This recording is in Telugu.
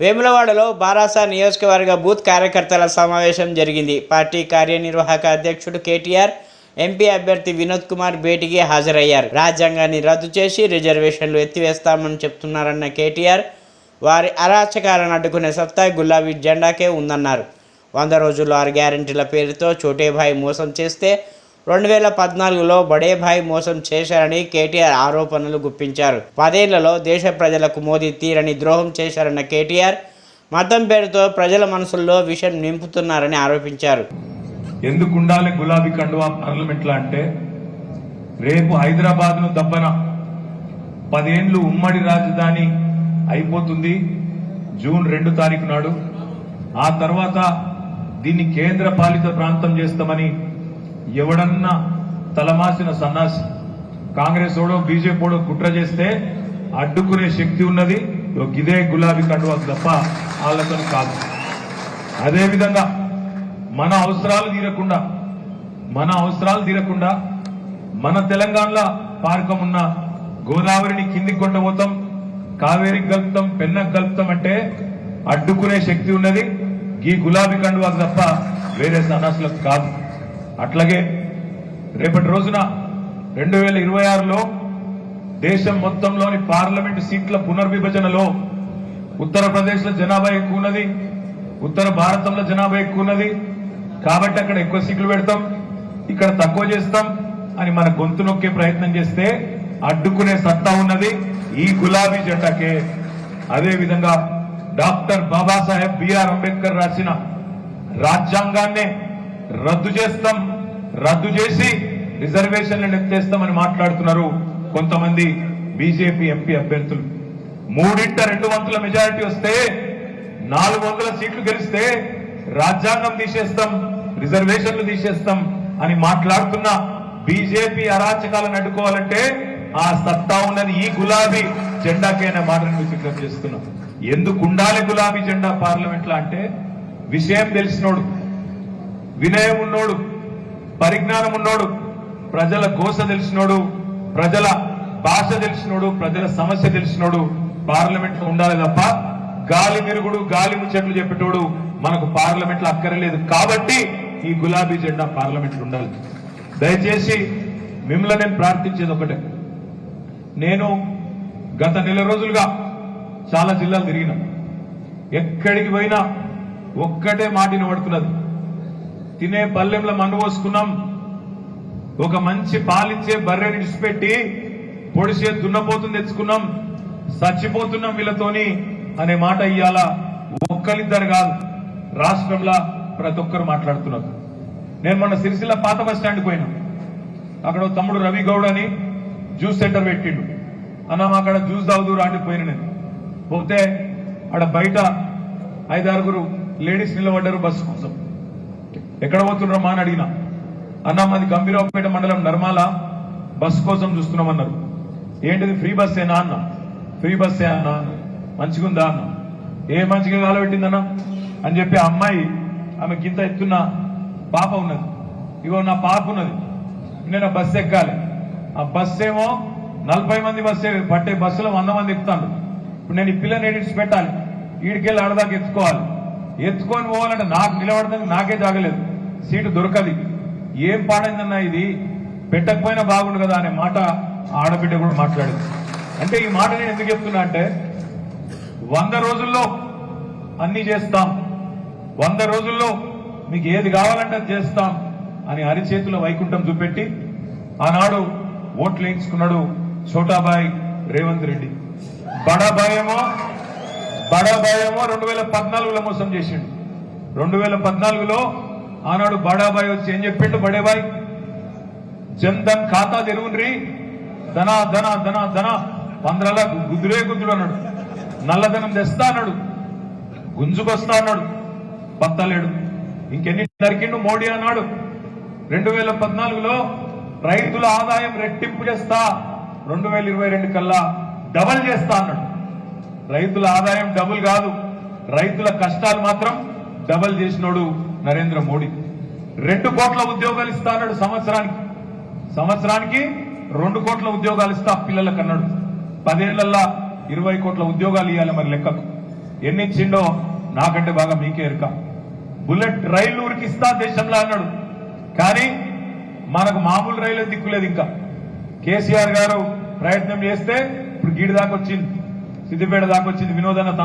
వేములవాడలో బారాస నియోజకవర్గ బూత్ కార్యకర్తల సమావేశం జరిగింది. పార్టీ కార్యనిర్వాహక అధ్యక్షుడు కేటీఆర్, ఎంపీ అభ్యర్థి వినోద్ కుమార్ భేటీకి హాజరయ్యారు. రాజ్యాంగాన్ని రద్దు చేసి రిజర్వేషన్లు ఎత్తివేస్తామని చెప్తున్నారన్న కేటీఆర్, వారి అరాచకాలను అడ్డుకునే సత్తా గులాబీ జెండాకే ఉందన్నారు. 100 రోజుల్లో 6 గ్యారెంటీల పేరుతో చోటేభాయ్ మోసం చేస్తే 2014లో బడేభాయ్ మోసం చేశారని కేటీఆర్ ఆరోపణలు గుప్పించారు. 10 ఏళ్లలో దేశ ప్రజలకు మోదీ తీరని ద్రోహం చేశారన్న కేటీఆర్, మతం పేరుతో ప్రజల మనసుల్లో విషం నింపుతున్నారని ఆరోపించారు. ఎందుకు ఉండాలి గులాబీ కండువా పార్లమెంట్లో అంటే, రేపు హైదరాబాద్ను దబ్బన 10 ఏళ్లు ఉమ్మడి రాజధాని అయిపోతుంది జూన్ 2 తారీఖు నాడు. ఆ తర్వాత దీన్ని కేంద్ర పాలిత ప్రాంతం చేస్తామని ఎవడన్నా తలమాసిన సన్నాసి కాంగ్రెస్ ఓడో బీజేపీడో కుట్ర చేస్తే అడ్డుకునే శక్తి ఉన్నది ఇదే గులాబీ కండువాకు తప్ప వాళ్ళతో కాదు. అదేవిధంగా మన అవసరాలు తీరకుండా మన తెలంగాణలో పార్కం ఉన్న గోదావరిని కిందికి కొండపోతాం, కావేరికి కలుపుతాం, పెన్నకు కలుపుతాం అంటే అడ్డుకునే శక్తి ఉన్నది ఈ గులాబీ కండువాకు తప్ప వేరే సన్నాసులకు కాదు. అట్లాగే రేపటి రోజున 2026లో దేశం మొత్తంలోని పార్లమెంటు సీట్ల పునర్విభజనలో ఉత్తరప్రదేశ్లో జనాభా ఎక్కువ ఉన్నది, ఉత్తర భారతంలో జనాభా ఎక్కువ ఉన్నది. కాబట్టి అక్కడ ఎక్కువ సీట్లు పెడతాం, ఇక్కడ తక్కువ చేస్తాం అని మన గొంతు నొక్కే ప్రయత్నం చేస్తే అడ్డుకునే సత్తా ఉన్నది ఈ గులాబీ జెండాకే. అదేవిధంగా డాక్టర్ బాబాసాహెబ్ బిఆర్ అంబేద్కర్ రాసిన రాజ్యాంగాన్నే రద్దు చేసి రిజర్వేషన్లను ఎత్తేస్తామని మాట్లాడుతున్నారు కొంతమంది బీజేపీ ఎంపీ అభ్యర్థులు. 3/2 మెజారిటీ వస్తే 400 సీట్లు గెలిస్తే రాజ్యాంగం తీసేస్తాం, రిజర్వేషన్లు తీసేస్తాం అని మాట్లాడుతున్న బీజేపీ అరాచకాలను అడ్డుకోవాలంటే ఆ సత్తా ఉన్నది ఈ గులాబీ జెండాకైనా మాటను విజ్ఞప్తి చేస్తున్నాం. ఎందుకు ఉండాలి గులాబీ జెండా పార్లమెంట్లో అంటే, విషయం తెలిసినోడు, వినయం ఉన్నోడు, పరిజ్ఞానం ఉన్నోడు, ప్రజల కోస తెలిసినోడు, ప్రజల భాష తెలిసినోడు, ప్రజల సమస్య తెలిసినోడు పార్లమెంట్ లో ఉండాలి తప్ప గాలి తిరుగుడు, గాలి ముచ్చట్లు చెప్పేటోడు మనకు పార్లమెంట్ లో అక్కర్లేదు. కాబట్టి ఈ గులాబీ జెండా పార్లమెంట్ లో ఉండాలి. దయచేసి మిమ్మల్ని నేను ప్రార్థించేది ఒకటే, నేను గత 1 నెల రోజులుగా చాలా జిల్లాలు తిరిగినా, ఎక్కడికి పోయినా ఒక్కటే మాట వినబడుతున్నది, తినే పల్లెంలో మన్ను పోసుకున్నాం, ఒక మంచి పాలిచ్చే బర్రెని విడిచిపెట్టి పొడిసే దున్నపోతుని తెచ్చుకున్నాం, చచ్చిపోతున్నాం వీళ్ళతోని అనే మాట ఇయ్యాల ఒక్కరిద్దరు కాదు, రాష్ట్రంలో ప్రతి ఒక్కరు మాట్లాడుతున్నారు. నేను మొన్న సిరిసిల్ల పాత బస్ స్టాండ్కి పోయినా, అక్కడ తమ్ముడు రవి గౌడ్ అని జ్యూస్ సెంటర్ పెట్టిండు. అన్న అక్కడ జ్యూస్ తాగుదూరు అంటే పోయిన నేను పోతే అక్కడ బయట 5-6 లేడీస్ నిలబడ్డారు బస్సు కోసం. ఎక్కడ పోతున్నారమ్మా అని అడిగినా. అన్న మాది గంభీరావుపేట మండలం నర్మాల, బస్సు కోసం చూస్తున్నామన్నారు. ఏంటిది ఫ్రీ బస్సేనా అన్న? ఫ్రీ బస్సే అన్న. మంచిగుందా అన్న? ఏ మంచిగా కాలబెట్టిందన్న అని చెప్పి ఆ అమ్మాయి, ఆమె గింత ఎత్తున్న పాప ఉన్నది, ఇగో నా పాప ఉన్నది, నేను బస్సు ఎక్కాలి. ఆ బస్సు ఏమో 40 మంది బస్సే పట్టే బస్సులో 100 మంది ఎక్కుతాను. ఇప్పుడు నేను ఈ పిల్లని ఎడిట్స్ పెట్టాలి, ఈడికెళ్ళి ఆడదాకా ఎత్తుకొని పోవాలంటే నాకు నిలబడడానికి నాకే జాగలేదు, సీటు దొరకది. ఏం పాడైందన్నా ఇది, పెట్టకపోయినా బాగుండు కదా అనే మాట ఆడబిడ్డ కూడా మాట్లాడింది. అంటే ఈ మాట నేను ఎందుకు చెప్తున్నా అంటే, 100 రోజుల్లో అన్ని చేస్తాం, 100 రోజుల్లో మీకు ఏది కావాలంటే అది చేస్తాం అని అరిచేతిలో వైకుంఠం చూపెట్టి ఆనాడు ఓట్లు వేయించుకున్నాడు చోటాబాయ్ రేవంత్ రెడ్డి. బడాబాయ్ ఏమో 2014లో మోసం చేసిండు. 2014లో ఆనాడు బడాబాయ్ వచ్చి ఏం చెప్పిండు, బడేబాయ్ జన్ధన్ ఖాతా తెరుగుండ్రి, ధనా ధనా ధనా ధనా 15 గుద్దుడు అన్నాడు. నల్లధనం తెస్తా అన్నాడు, గుంజుకొస్తా అన్నాడు, పత్తలేడు. ఇంకెన్ని దరికిండు మోడీ అన్నాడు. 2014లో రైతుల ఆదాయం రెట్టింపు చేస్తా, 2022 కల్లా డబల్ చేస్తా అన్నాడు. రైతుల ఆదాయం డబుల్ కాదు, రైతుల కష్టాలు మాత్రం డబల్ చేసినోడు నరేంద్ర మోడీ. 2 కోట్ల ఉద్యోగాలు ఇస్తా అన్నాడు సంవత్సరానికి 2 కోట్ల ఉద్యోగాలు ఇస్తా పిల్లలకు అన్నాడు. 10 ఏళ్లలో 20 కోట్ల ఉద్యోగాలు ఇవ్వాలి మరి లెక్కకు. ఎన్ని ఇచ్చిండో నాకంటే బాగా మీకే ఎరుక. బుల్లెట్ రైలు ఉరికిస్తా దేశంలో అన్నాడు, కానీ మనకు మామూలు రైలు దిక్కులేదు. ఇంకా కేసీఆర్ గారు ప్రయత్నం చేస్తే ఇప్పుడు గీడి దాకా వచ్చింది, సిద్దిపేట దాకా వచ్చింది. వినోదన్న